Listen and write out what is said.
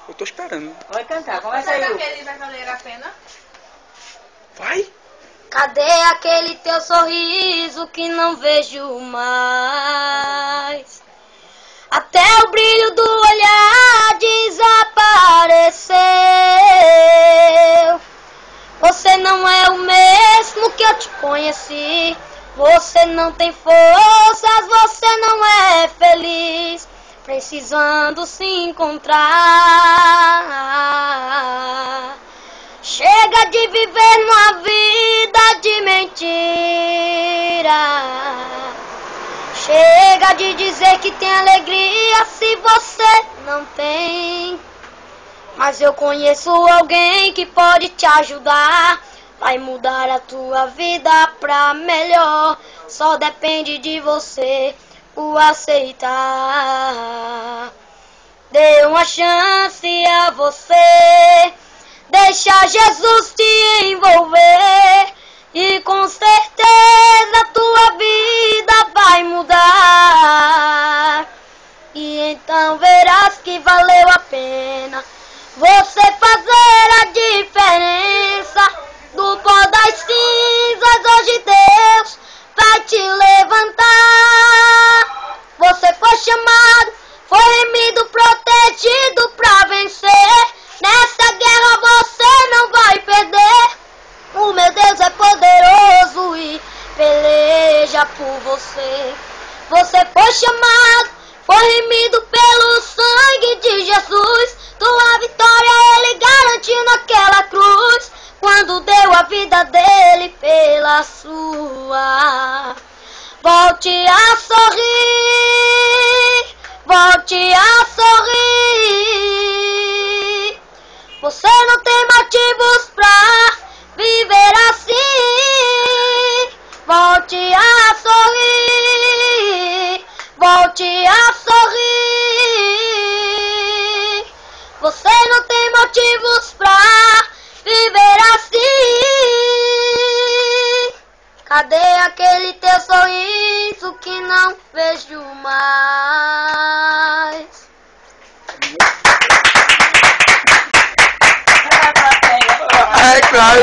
Eu tô esperando. Vai cantar, começa aí. Aquele vai valer a pena? Vai! Cadê aquele teu sorriso que não vejo mais? Até o brilho do olhar desapareceu. Você não é o mesmo que eu te conheci. Você não tem forças, você não é feliz, precisando se encontrar. Chega de viver numa vida de mentira. Chega de dizer que tem alegria se você não tem. Mas eu conheço alguém que pode te ajudar. Vai mudar a tua vida pra melhor. Só depende de você o aceitar. Dê uma chance a você. Deixa Jesus te envolver. E com certeza a tua vida vai mudar. E então verás que valeu a pena você fazer a diferença. Do pó das cinzas hoje Deus vai te levantar. Você foi chamado, foi remido, protegido pra vencer. Nessa guerra você não vai perder. O meu Deus é poderoso e peleja por você. Você foi chamado, foi remido pelo sangue de Jesus. Tua vitória Ele garantiu naquela cruz, quando deu a vida dele pela sua. Volte a sorrir, volte a sorrir. Você não tem motivos pra viver assim. Volte a sorrir, volte a sorrir. Você não tem motivos pra viver assim. Cadê aquele teu sorriso que não vejo mais? É claro,